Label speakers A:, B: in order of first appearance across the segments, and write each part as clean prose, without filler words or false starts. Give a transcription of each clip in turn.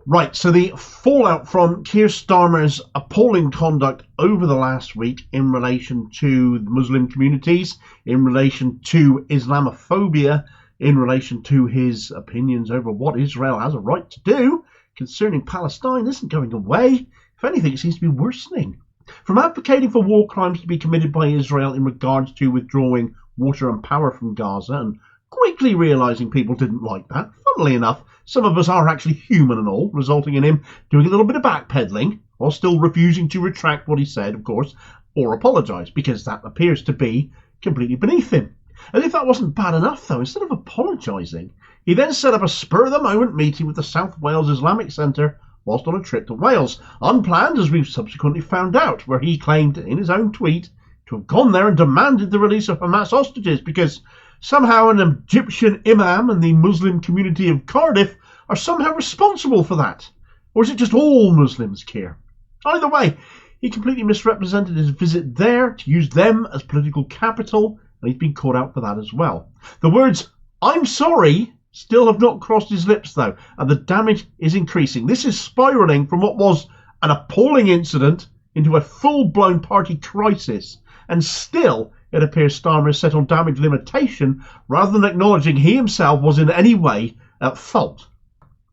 A: Right, so the fallout from Keir Starmer's appalling conduct over the last week in relation to the Muslim communities, in relation to Islamophobia, in relation to his opinions over what Israel has a right to do concerning Palestine isn't going away. If anything, it seems to be worsening. From advocating for war crimes to be committed by Israel in regards to withdrawing water and power from Gaza and quickly realising people didn't like that, funnily enough, some of us are actually human and all, resulting in him doing a little bit of backpeddling while still refusing to retract what he said, of course, or apologise, because that appears to be completely beneath him. As if that wasn't bad enough, though, instead of apologising, he then set up a spur-of-the-moment meeting with the South Wales Islamic Centre whilst on a trip to Wales, unplanned as we've subsequently found out, where he claimed in his own tweet to have gone there and demanded the release of Hamas hostages because somehow an Egyptian imam and the Muslim community of Cardiff are somehow responsible for that. Or is it just all Muslims Keir? Either way, he completely misrepresented his visit there to use them as political capital, and he's been caught out for that as well. The words, "I'm sorry," still have not crossed his lips though, and the damage is increasing. This is spiralling from what was an appalling incident into a full-blown party crisis, and still it appears Starmer is set on damage limitation rather than acknowledging he himself was in any way at fault.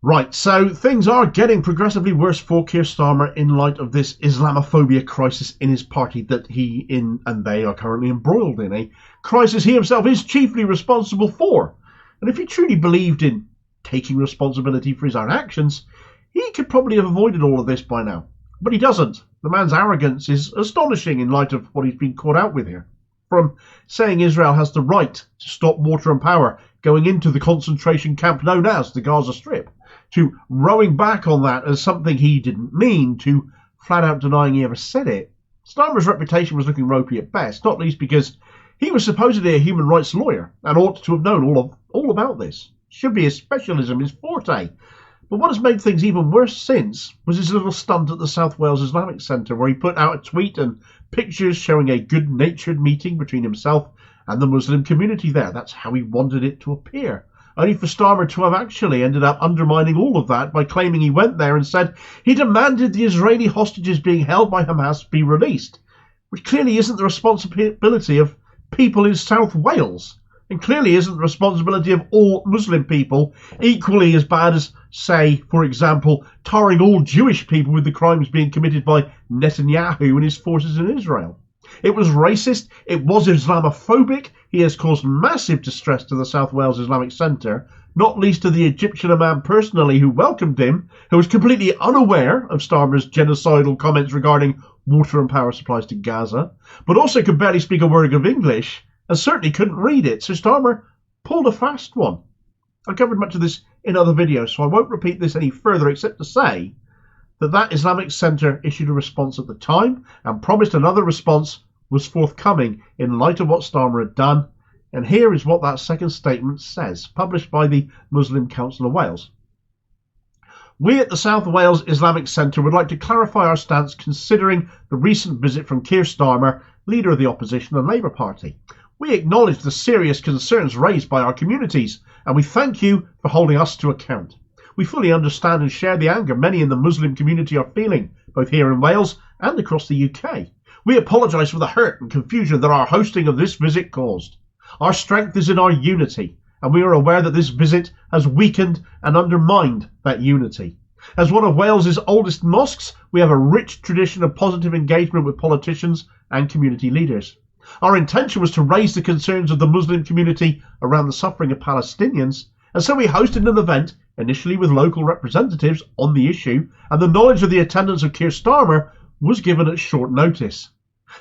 A: Right, so things are getting progressively worse for Keir Starmer in light of this Islamophobia crisis in his party that he and they are currently embroiled in, a crisis he himself is chiefly responsible for. And if he truly believed in taking responsibility for his own actions, he could probably have avoided all of this by now. But he doesn't. The man's arrogance is astonishing in light of what he's been caught out with here. From saying Israel has the right to stop water and power going into the concentration camp known as the Gaza Strip, to rowing back on that as something he didn't mean, to flat out denying he ever said it. Starmer's reputation was looking ropey at best, not least because he was supposedly a human rights lawyer and ought to have known all about this. Should be his specialism, his forte. But what has made things even worse since was his little stunt at the South Wales Islamic Centre, where he put out a tweet and pictures showing a good-natured meeting between himself and the Muslim community there. That's how he wanted it to appear. Only for Starmer to have actually ended up undermining all of that by claiming he went there and said he demanded the Israeli hostages being held by Hamas be released, which clearly isn't the responsibility of people in South Wales, and clearly isn't the responsibility of all Muslim people, equally as bad as, say, for example, tarring all Jewish people with the crimes being committed by Netanyahu and his forces in Israel. It was racist, it was Islamophobic, he has caused massive distress to the South Wales Islamic Centre, not least to the Egyptian imam personally who welcomed him, who was completely unaware of Starmer's genocidal comments regarding water and power supplies to Gaza, but also could barely speak a word of English, and certainly couldn't read it, so Starmer pulled a fast one. I covered much of this in other videos, so I won't repeat this any further except to say that Islamic Centre issued a response at the time and promised another response was forthcoming in light of what Starmer had done, and here is what that second statement says, published by the Muslim Council of Wales. We at the South Wales Islamic Centre would like to clarify our stance considering the recent visit from Keir Starmer, leader of the opposition and Labour Party. We acknowledge the serious concerns raised by our communities, and we thank you for holding us to account. We fully understand and share the anger many in the Muslim community are feeling, both here in Wales and across the UK. We apologise for the hurt and confusion that our hosting of this visit caused. Our strength is in our unity, and we are aware that this visit has weakened and undermined that unity. As one of Wales's oldest mosques, we have a rich tradition of positive engagement with politicians and community leaders. Our intention was to raise the concerns of the Muslim community around the suffering of Palestinians, and so we hosted an event, initially with local representatives on the issue, and the knowledge of the attendance of Keir Starmer was given at short notice.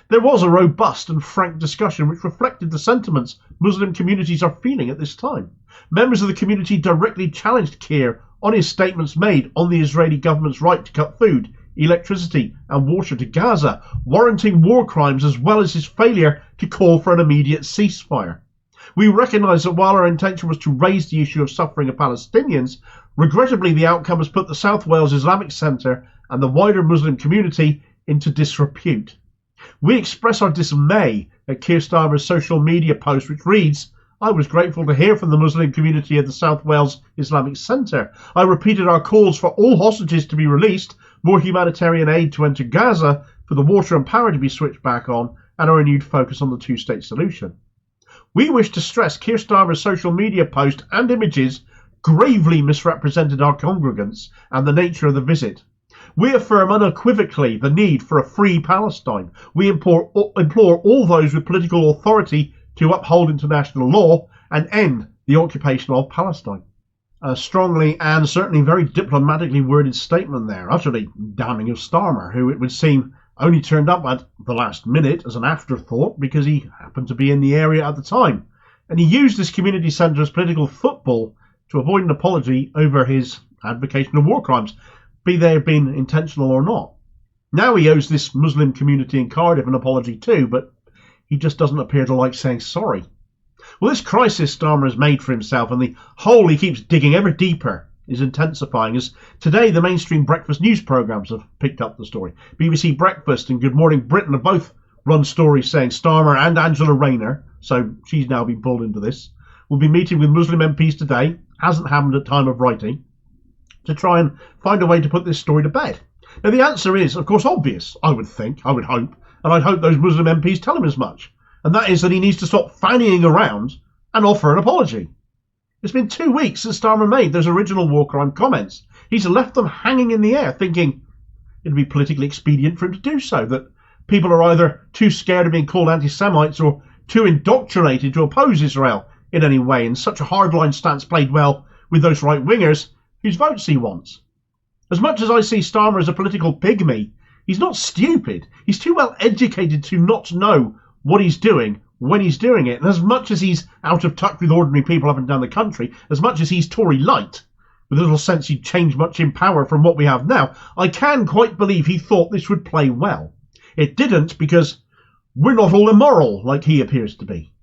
A: There was a robust and frank discussion which reflected the sentiments Muslim communities are feeling at this time. Members of the community directly challenged Keir on his statements made on the Israeli government's right to cut food, electricity and water to Gaza, warranting war crimes as well as his failure to call for an immediate ceasefire. We recognise that while our intention was to raise the issue of suffering of Palestinians, regrettably the outcome has put the South Wales Islamic Centre and the wider Muslim community into disrepute. We express our dismay at Keir Starmer's social media post which reads, I was grateful to hear from the Muslim community at the South Wales Islamic Centre. I repeated our calls for all hostages to be released, more humanitarian aid to enter Gaza, for the water and power to be switched back on, and a renewed focus on the two-state solution. We wish to stress Keir Starmer's social media post and images gravely misrepresented our congregants and the nature of the visit. We affirm unequivocally the need for a free Palestine. We implore all those with political authority to uphold international law and end the occupation of Palestine. A strongly and certainly very diplomatically worded statement there, utterly damning of Starmer, who it would seem only turned up at the last minute as an afterthought because he happened to be in the area at the time. And he used this community centre as political football to avoid an apology over his advocation of war crimes, be they have been intentional or not. Now he owes this Muslim community in Cardiff an apology too, but he just doesn't appear to like saying sorry. Well, this crisis Starmer has made for himself, and the hole he keeps digging ever deeper, is intensifying, as today the mainstream breakfast news programmes have picked up the story. BBC Breakfast and Good Morning Britain have both run stories saying Starmer and Angela Rayner, so she's now been pulled into this, will be meeting with Muslim MPs today, hasn't happened at time of writing, to try and find a way to put this story to bed. Now the answer is, of course, obvious, I would hope, and I'd hope those Muslim MPs tell him as much, and that is that he needs to stop fannying around and offer an apology. It's been 2 weeks since Starmer made those original war crime comments. He's left them hanging in the air, thinking it'd be politically expedient for him to do so, that people are either too scared of being called anti-Semites or too indoctrinated to oppose Israel in any way, and such a hardline stance played well with those right-wingers whose votes he wants. As much as I see Starmer as a political pygmy, he's not stupid. He's too well educated to not know what he's doing when he's doing it. And as much as he's out of touch with ordinary people up and down the country, as much as he's Tory light, with little sense he'd change much in power from what we have now, I can quite believe he thought this would play well. It didn't, because we're not all immoral like he appears to be.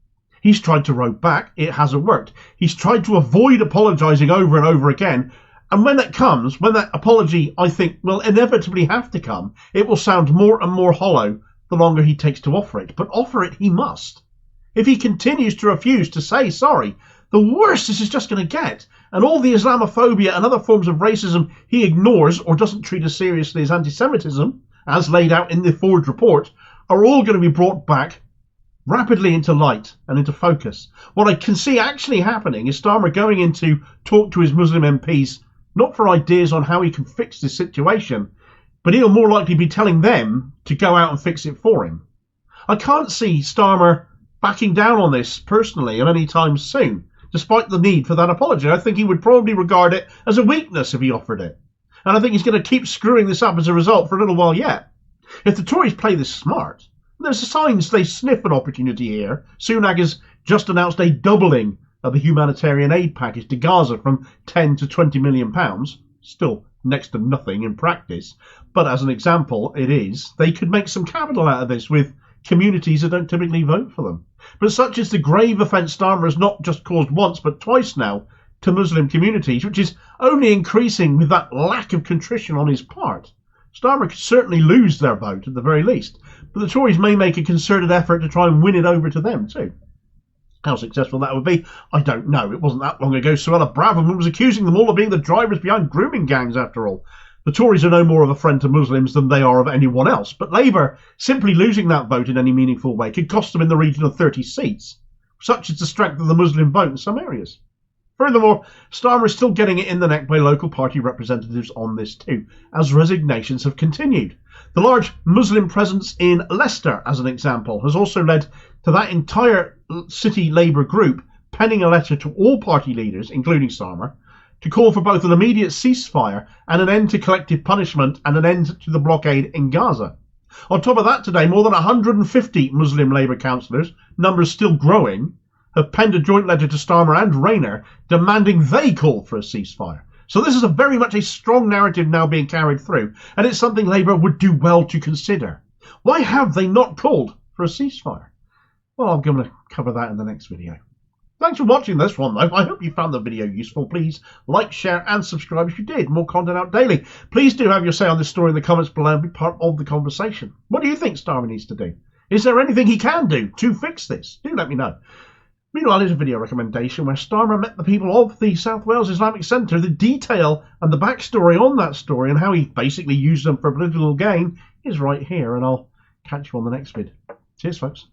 A: He's tried to row back. It hasn't worked. He's tried to avoid apologising over and over again. And when that comes, when that apology, I think, will inevitably have to come, it will sound more and more hollow the longer he takes to offer it. But offer it he must. If he continues to refuse to say sorry, the worse this is just going to get. And all the Islamophobia and other forms of racism he ignores or doesn't treat as seriously as anti-Semitism, as laid out in the Ford report, are all going to be brought back rapidly into light and into focus. What I can see actually happening is Starmer going in to talk to his Muslim MPs, not for ideas on how he can fix this situation, but he'll more likely be telling them to go out and fix it for him. I can't see Starmer backing down on this personally at any time soon, despite the need for that apology. I think he would probably regard it as a weakness if he offered it. And I think he's going to keep screwing this up as a result for a little while yet. If the Tories play this smart, there's signs they sniff an opportunity here. Sunak has just announced a doubling of the humanitarian aid package to Gaza from 10 to 20 million pounds. Still next to nothing in practice, but as an example it is. They could make some capital out of this with communities that don't typically vote for them. But such is the grave offence Starmer has not just caused once but twice now to Muslim communities, which is only increasing with that lack of contrition on his part. Starmer could certainly lose their vote at the very least, but the Tories may make a concerted effort to try and win it over to them too. How successful that would be, I don't know. It wasn't that long ago Suella Braverman was accusing them all of being the drivers behind grooming gangs after all. The Tories are no more of a friend to Muslims than they are of anyone else, but Labour simply losing that vote in any meaningful way could cost them in the region of 30 seats. Such is the strength of the Muslim vote in some areas. Furthermore, Starmer is still getting it in the neck by local party representatives on this too, as resignations have continued. The large Muslim presence in Leicester, as an example, has also led to that entire city Labour group penning a letter to all party leaders, including Starmer, to call for both an immediate ceasefire and an end to collective punishment and an end to the blockade in Gaza. On top of that today, more than 150 Muslim Labour councillors, numbers still growing, have penned a joint letter to Starmer and Rayner demanding they call for a ceasefire. So this is a very much a strong narrative now being carried through, and it's something Labour would do well to consider. Why have they not called for a ceasefire? Well, I'm going to cover that in the next video. Thanks for watching this one, though. I hope you found the video useful. Please like, share, and subscribe if you did. More content out daily. Please do have your say on this story in the comments below and be part of the conversation. What do you think Starmer needs to do? Is there anything he can do to fix this? Do let me know. Meanwhile, here's a video recommendation where Starmer met the people of the South Wales Islamic Centre. The detail and the backstory on that story and how he basically used them for political gain is right here, and I'll catch you on the next vid. Cheers, folks.